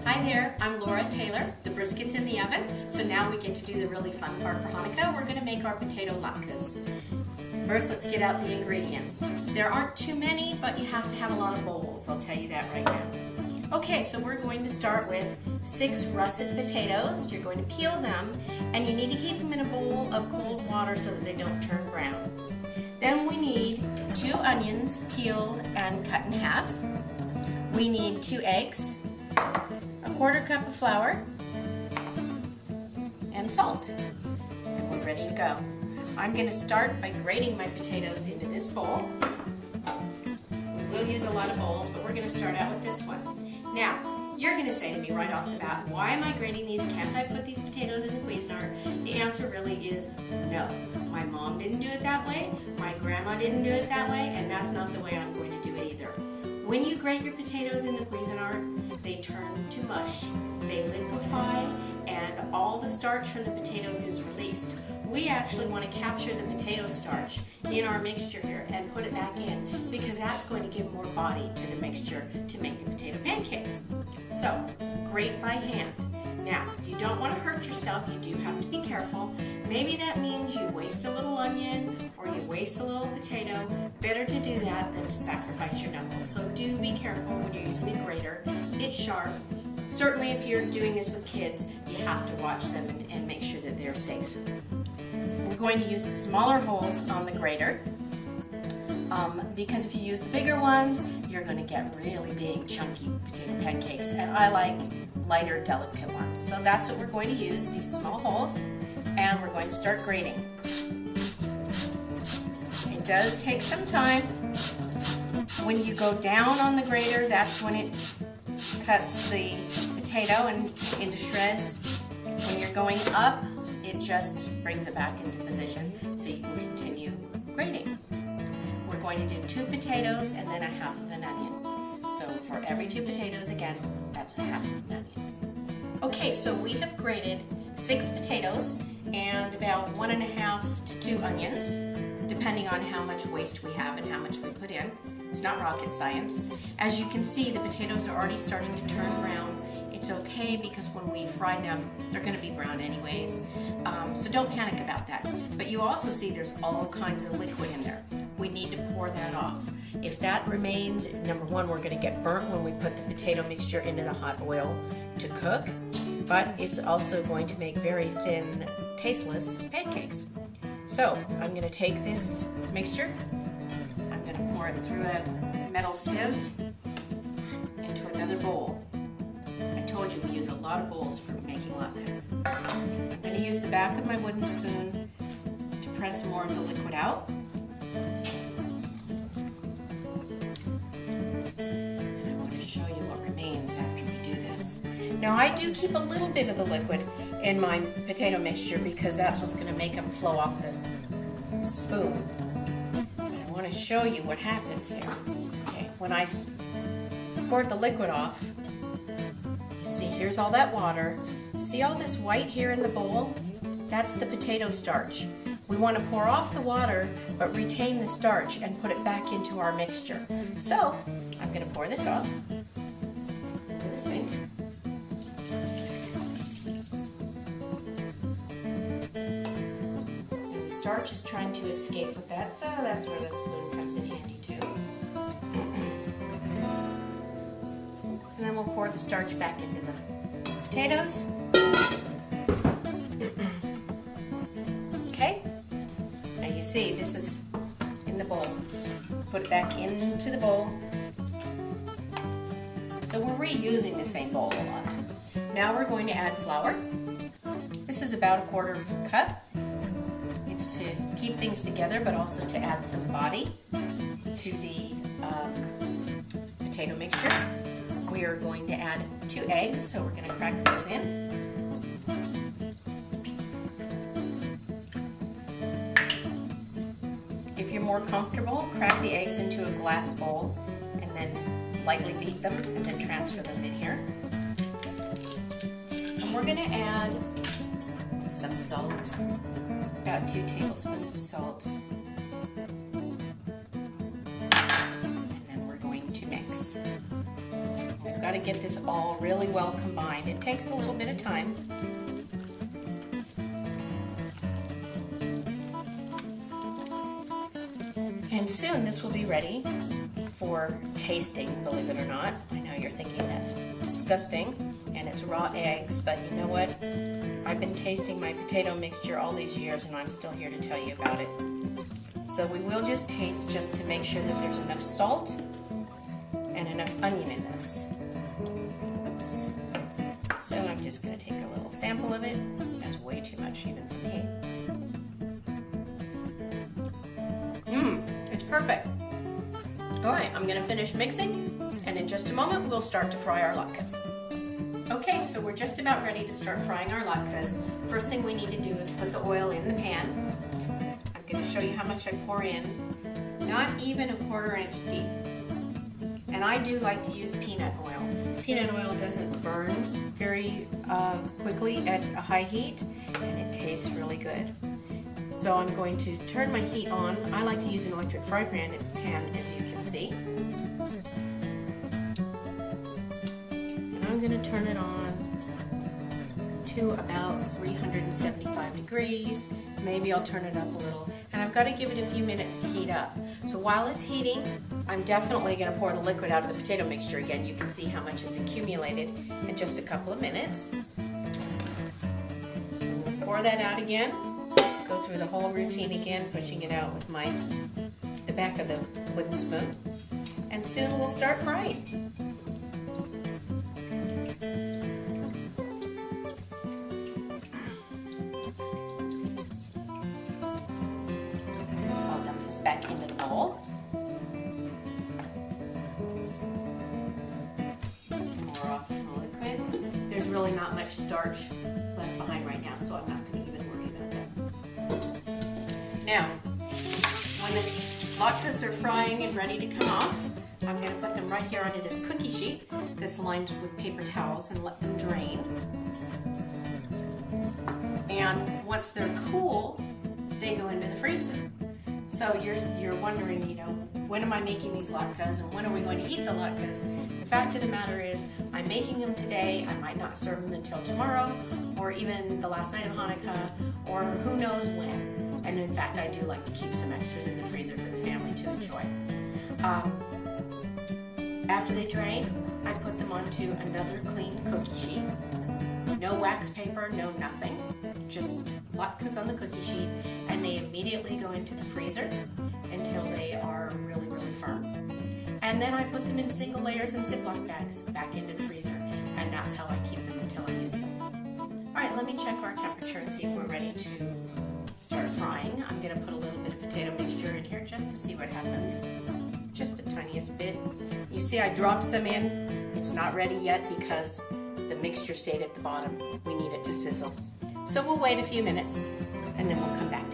Hi there, I'm Laura Taylor. The brisket's in the oven, so now we get to do the really fun part for Hanukkah. We're going to make our potato latkes. First, let's get out the ingredients. There aren't too many, but you have to have a lot of bowls. I'll tell you that right now. Okay, so we're going to start with 6 russet potatoes. You're going to peel them, and you need to keep them in a bowl of cold water so that they don't turn brown. Then we need 2 onions peeled and cut in half. We need 2 eggs, a 1/4 cup of flour, and salt. And we're ready to go. I'm going to start by grating my potatoes into this bowl. We'll use a lot of bowls, but we're going to start out with this one. Now, you're going to say to me right off the bat, why am I grating these? Can't I put these potatoes in the Cuisinart? The answer really is no. My mom didn't do it that way, my grandma didn't do it that way, and that's not the way I'm going to do it either. When you grate your potatoes in the Cuisinart, they turn to mush. They liquefy, and all the starch from the potatoes is released. We actually want to capture the potato starch in our mixture here and put it back in because that's going to give more body to the mixture to make the potato pancakes. So, grate by hand. Now, you don't want to hurt yourself, you do have to be careful. Maybe that means you waste a little onion or you waste a little potato. Better to do that than to sacrifice your knuckles. So do be careful when you're using a grater. It's sharp. Certainly if you're doing this with kids, you have to watch them and make sure that they're safe. We're going to use the smaller holes on the grater because if you use the bigger ones, you're going to get really big, chunky potato pancakes, and I like lighter, delicate ones. So that's what we're going to use, these small holes, and we're going to start grating. It does take some time. When you go down on the grater, that's when it cuts the potato into shreds. When you're going up, it just brings it back into position so you can continue grating. We're going to do 2 potatoes and then a 1/2 of an onion. So for every 2 potatoes, again, that's a 1/2 of an onion. Okay, so we have grated 6 potatoes and about 1.5 to 2 onions, depending on how much waste we have and how much we put in. It's not rocket science. As you can see, the potatoes are already starting to turn brown. It's okay because when we fry them, they're going to be brown anyways. So don't panic about that. But you also see there's all kinds of liquid in there. We need to pour that off. If that remains, number one, we're going to get burnt when we put the potato mixture into the hot oil to cook, but it's also going to make very thin, tasteless pancakes. So I'm going to take this mixture, I'm going to pour it through a metal sieve into another bowl. I told you we use a lot of bowls for making latkes. I'm going to use the back of my wooden spoon to press more of the liquid out. And I want to show you what remains after we do this. Now I do keep a little bit of the liquid in my potato mixture because that's what's going to make them flow off the spoon. But I want to show you what happens here. Okay, when I poured the liquid off, you see here's all that water. See all this white here in the bowl? That's the potato starch. We want to pour off the water but retain the starch and put it back into our mixture. So I'm going to pour this off into the sink. And the starch is trying to escape with that, so that's where the spoon comes in handy too. And then we'll pour the starch back into the potatoes. Okay? Now you see this is in the bowl. Put it back into the bowl. So we're reusing the same bowl a lot. Now we're going to add flour. This is about a 1/4 cup. It's to keep things together but also to add some body to the potato mixture. We are going to add 2 eggs, so we're going to crack those in. If you're more comfortable, crack the eggs into a glass bowl and then lightly beat them and then transfer them in here. And we're going to add some salt, about 2 tablespoons of salt. And then we're going to mix. got to get this all really well combined. It takes a little bit of time. And soon this will be ready for tasting, believe it or not. I know you're thinking that's disgusting and it's raw eggs, but you know what? I've been tasting my potato mixture all these years and I'm still here to tell you about it. So we will just taste just to make sure that there's enough salt and enough onion in this. Oops. So I'm just going to take a little sample of it. That's way too much even for me. It's perfect. All right, I'm going to finish mixing, and in just a moment we'll start to fry our latkes. Okay, so we're just about ready to start frying our latkes. First thing we need to do is put the oil in the pan. I'm going to show you how much I pour in. Not even a 1/4 inch deep. And I do like to use peanut oil. Peanut oil doesn't burn very quickly at a high heat, and it tastes really good. So I'm going to turn my heat on. I like to use an electric fry pan, as you can see. And I'm going to turn it on to about 375 degrees. Maybe I'll turn it up a little. And I've got to give it a few minutes to heat up. So while it's heating, I'm definitely going to pour the liquid out of the potato mixture again. You can see how much has accumulated in just a couple of minutes. Pour that out again. Go through the whole routine again, pushing it out with the back of the wooden spoon. And soon we'll start frying. I'll dump this back into the bowl. Pour off the liquid. There's really not much starch left behind right now, so I'm not going to even worry about that. Now, when the latkes are frying and ready to come off, I'm going to put them right here onto this cookie sheet that's lined with paper towels and let them drain. And once they're cool, they go into the freezer. So you're wondering, you know, when am I making these latkes and when are we going to eat the latkes? The fact of the matter is, I'm making them today. I might not serve them until tomorrow, or even the last night of Hanukkah, or who knows when. And in fact, I do like to keep some extras in the freezer for the family to enjoy. After they drain, I put them onto another clean cookie sheet. No wax paper, no nothing. Just latkes on the cookie sheet, and they immediately go into the freezer until they are really, really firm. And then I put them in single layers and Ziploc bags back into the freezer, and that's how I keep them until I use them. All right, let me check our temperature and see if we're ready to start frying. I'm going to put a little bit of potato mixture in here just to see what happens. Just the tiniest bit. You see I dropped some in. It's not ready yet because the mixture stayed at the bottom. We need it to sizzle. So we'll wait a few minutes and then we'll come back.